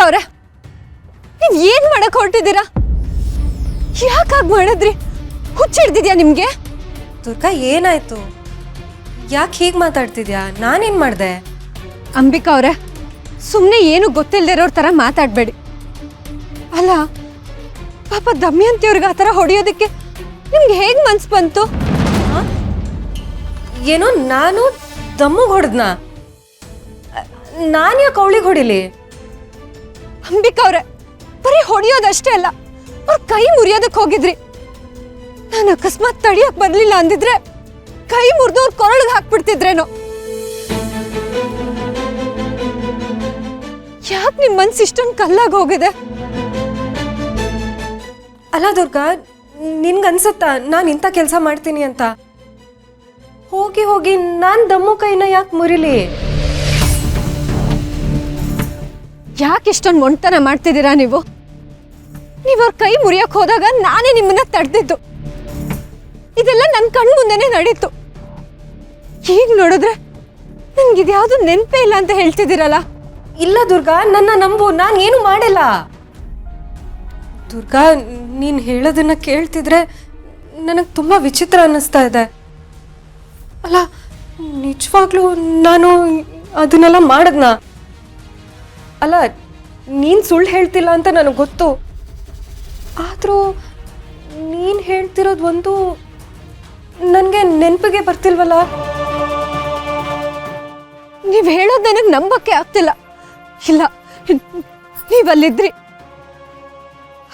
ಅವ್ರೆ, ನೀವ್ ಏನ್ ಮಾಡಕ್ ಹೊರಟಿದ್ದೀರಾ? ಯಾಕಾಗ್ ಮಾಡಿದ್ರಿ? ಹುಚ್ಚಿಡ್ದಿದ್ಯಾ ನಿಮ್ಗೆ? ದುರ್ಗಾ ಏನಾಯ್ತು? ಯಾಕೆ ಹೀಗೆ ಮಾತಾಡ್ತಿದ್ಯಾ? ನಾನೇನ್ ಮಾಡ್ದೆ? ಅಂಬಿಕಾ ಅವ್ರೆ, ಸುಮ್ಮನೆ ಏನು ಗೊತ್ತಿಲ್ದಿರೋರ್ ತರ ಮಾತಾಡ್ಬೇಡಿ. ಅಲ್ಲ ಪಾಪ ದಮಯಂತಿಯವ್ರಿಗೆ ಆ ಥರ ಹೊಡೆಯೋದಕ್ಕೆ ನಿಮ್ಗೆ ಹೇಗ್ ಮನ್ಸು ಬಂತು? ಏನೋ ನಾನು ದಮ್ಮಗೆ ಹೊಡೆದ್ನಾ? ನಾನು ಯಾಕೆ ಅವಳಿಗೆ ಹೊಡಿಲಿ? ಅಂಬಿಕಾ ಅವ್ರೆ, ಬರೀ ಹೊಡೆಯೋದಷ್ಟೇ ಅಲ್ಲ, ಅವ್ರ ಕೈ ಮುರಿಯೋದಕ್ಕೆ ಹೋಗಿದ್ರಿ. ನಾನು ಅಕಸ್ಮಾತ್ ತಡಿಯಕ್ ಬರ್ಲಿಲ್ಲ ಅಂದಿದ್ರೆ ಕೈ ಮುರಿದು ಅವ್ರ ಕೊರಳಿಗೆ ಹಾಕ್ಬಿಡ್ತಿದ್ರೇನೋ. ಯಾಕೆ ನಿಮ್ ಮನ್ಸು ಇಷ್ಟೊಂದು ಕಲ್ಲಾಗಿ ಹೋಗಿದೆ? ಅಲ್ಲ ದುರ್ಗಾ, ನಿನ್ಗನ್ಸತ್ತಾ ನಾನು ಇಂಥ ಕೆಲಸ ಮಾಡ್ತೀನಿ ಅಂತ? ಹೋಗಿ ಹೋಗಿ ನಾನು ದಮ್ಮು ಕೈನ ಯಾಕೆ ಮುರಿಲಿ? ಯಾಕೆ ಇಷ್ಟೊಂದು ಮೊಂಟನ ಮಾಡ್ತಿದ್ದೀರಾ ನೀವು? ಅವ್ರ ಕೈ ಮುರಿಯಕ್ ಹೋದಾಗ ನಾನೇ ನಿಮ್ಮನ್ನ ತಡೆದಿದ್ದು. ಇದೆಲ್ಲ ನನ್ನ ಕಣ್ಣು ಮುಂದೆನೆ ನಡೀತು. ಈಗ ನೋಡಿದ್ರೆ ನಂಗೆ ಇದ್ಯಾವುದು ನೆನಪೇ ಇಲ್ಲ ಅಂತ ಹೇಳ್ತಿದ್ದೀರಲ್ಲ. ಇಲ್ಲ ದುರ್ಗಾ, ನನ್ನ ನಂಬು, ನಾನು ಏನು ಮಾಡಿಲ್ಲ. ದುರ್ಗಾ, ನೀನು ಹೇಳೋದನ್ನ ಕೇಳ್ತಿದ್ರೆ ನನಗೆ ತುಂಬ ವಿಚಿತ್ರ ಅನ್ನಿಸ್ತಾ ಇದೆ. ಅಲ್ಲ, ನಿಜವಾಗ್ಲೂ ನಾನು ಅದನ್ನೆಲ್ಲ ಮಾಡದ್ನಾ? ಅಲ್ಲ, ನೀನು ಸುಳ್ಳು ಹೇಳ್ತಿಲ್ಲ ಅಂತ ನನಗೆ ಗೊತ್ತು. ಆದರೂ ನೀನು ಹೇಳ್ತಿರೋದು ಒಂದು ನನಗೆ ನೆನಪಿಗೆ ಬರ್ತಿಲ್ವಲ್ಲ. ನೀವು ಹೇಳೋದು ನನಗೆ ನಂಬಕ್ಕೆ ಆಗ್ತಿಲ್ಲ. ಇಲ್ಲ, ನೀವಲ್ಲಿದ್ರಿ,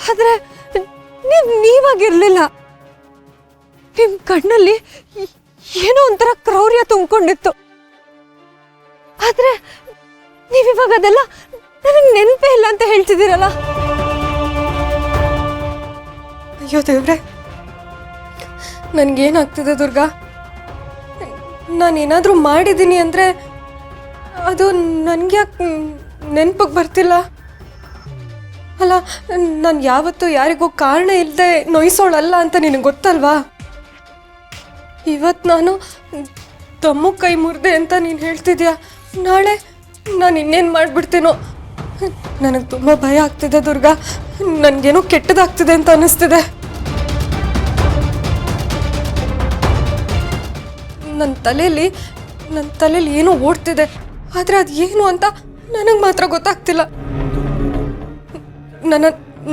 ಆದ್ರೆ ನೀವಾಗಿರ್ಲಿಲ್ಲ. ನಿಮ್ ಕಣ್ಣಲ್ಲಿ ಏನೋ ಒಂಥರ ಕ್ರೌರ್ಯ ತುಂಬಿಕೊಂಡಿತ್ತು. ಆದ್ರೆ ನೀವಿವಾಗ ಅದೆಲ್ಲ ನನಗೆ ನೆನಪೇ ಇಲ್ಲ ಅಂತ ಹೇಳ್ತಿದ್ದೀರಲ್ಲ. ಅಯ್ಯೋ ದೇವ್ರೆ, ನನಗೇನಾಗ್ತಿದೆ ದುರ್ಗಾ? ನಾನೇನಾದರೂ ಮಾಡಿದ್ದೀನಿ ಅಂದರೆ ಅದು ನನಗೆ ಯಾಕೆ ನೆನಪಿಗೆ ಬರ್ತಿಲ್ಲ? ಅಲ್ಲ, ನಾನು ಯಾವತ್ತೂ ಯಾರಿಗೂ ಕಾರಣ ಇಲ್ಲದೆ ನೋಯಿಸೋಳಲ್ಲ ಅಂತ ನಿನಗೆ ಗೊತ್ತಲ್ವಾ? ಇವತ್ತು ನಾನು ದಮ್ಮು ಕೈ ಮುರಿದೆ ಅಂತ ನೀನು ಹೇಳ್ತಿದ್ಯಾ. ನಾಳೆ ನಾನು ಇನ್ನೇನು ಮಾಡಿಬಿಡ್ತೀನೋ? ನನಗೆ ತುಂಬ ಭಯ ಆಗ್ತಿದೆ ದುರ್ಗಾ. ನನಗೇನೋ ಕೆಟ್ಟದಾಗ್ತಿದೆ ಅಂತ ಅನ್ನಿಸ್ತಿದೆ. ನನ್ನ ತಲೆಯಲ್ಲಿ ಏನೋ ಓಡ್ತಿದೆ, ಆದರೆ ಅದು ಏನು ಅಂತ ನನಗೆ ಮಾತ್ರ ಗೊತ್ತಾಗ್ತಿಲ್ಲ.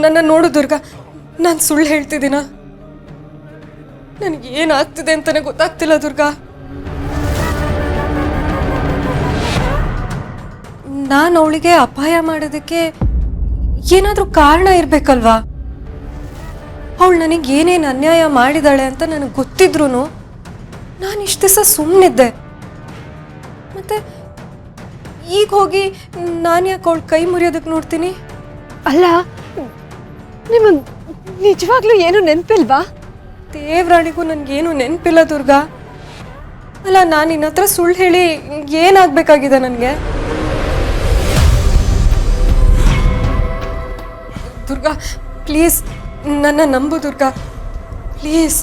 ನನ್ನ ನೋಡು ದುರ್ಗಾ, ನಾನು ಸುಳ್ಳು ಹೇಳ್ತಿದ್ದೀನ? ನನಗೆ ಏನಾಗ್ತಿದೆ ಅಂತಲೇ ಗೊತ್ತಾಗ್ತಿಲ್ಲ ದುರ್ಗಾ. ನಾನು ಅವಳಿಗೆ ಅಪಾಯ ಮಾಡೋದಕ್ಕೆ ಏನಾದರೂ ಕಾರಣ ಇರಬೇಕಲ್ವಾ? ಅವಳು ನನಗೆ ಏನೇನು ಅನ್ಯಾಯ ಮಾಡಿದಾಳೆ ಅಂತ ನನಗೆ ಗೊತ್ತಿದ್ರು ನಾನು ಇಷ್ಟು ದಿವಸ ಸುಮ್ಮನಿದ್ದೆ. ಮತ್ತೆ ಈಗ ಹೋಗಿ ನಾನು ಯಾಕೆ ಅವಳು ಕೈ ಮುರಿಯೋದಕ್ಕೆ ನೋಡ್ತೀನಿ? ಅಲ್ಲ, ನಿಮಗೆ ನಿಜವಾಗ್ಲೂ ಏನು ನೆನಪಿಲ್ವಾ? ದೇವ್ರಾಣಿಗೂ ನನಗೇನು ನೆನಪಿಲ್ಲ ದುರ್ಗಾ. ಅಲ್ಲ, ನಾನು ನಿನ್ನ ಹತ್ರ ಸುಳ್ಳು ಹೇಳಿ ಏನಾಗಬೇಕಾಗಿದೆ ನನಗೆ? ದುರ್ಗಾ, ಪ್ಲೀಸ್ ನನ್ನ ನಂಬು ದುರ್ಗಾ, ಪ್ಲೀಸ್.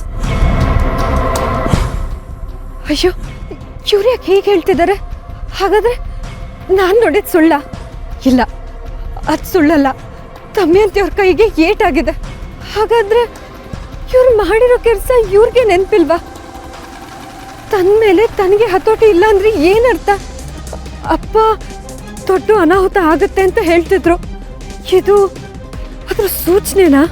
ಅಯ್ಯೋ, ಇವ್ರು ಯಾಕೆ ಹೀಗೆ ಹೇಳ್ತಿದ್ದಾರೆ? ಹಾಗಾದ್ರೆ ನಾನು ನೋಡಿದ ಸುಳ್ಳ? ಇಲ್ಲ, ಅದು ಸುಳ್ಳಲ್ಲ. ದಮಯಂತಿಯವ್ರ ಕೈಗೆ ಏಟಾಗಿದೆ. ಹಾಗಾದ್ರೆ ಇವ್ರು ಮಾಡಿರೋ ಕೆಲಸ ಇವ್ರಿಗೆ ನೆನಪಿಲ್ವಾ? ತನ್ನ ಮೇಲೆ ತನಗೆ ಹತೋಟಿ ಇಲ್ಲ ಅಂದ್ರೆ ಏನರ್ಥ? ಅಪ್ಪ ದೊಡ್ಡ ಅನಾಹುತ ಆಗತ್ತೆ ಅಂತ ಹೇಳ್ತಿದ್ರು. ಇದು ಅದ್ರ ಸೂಚನೆನಾ?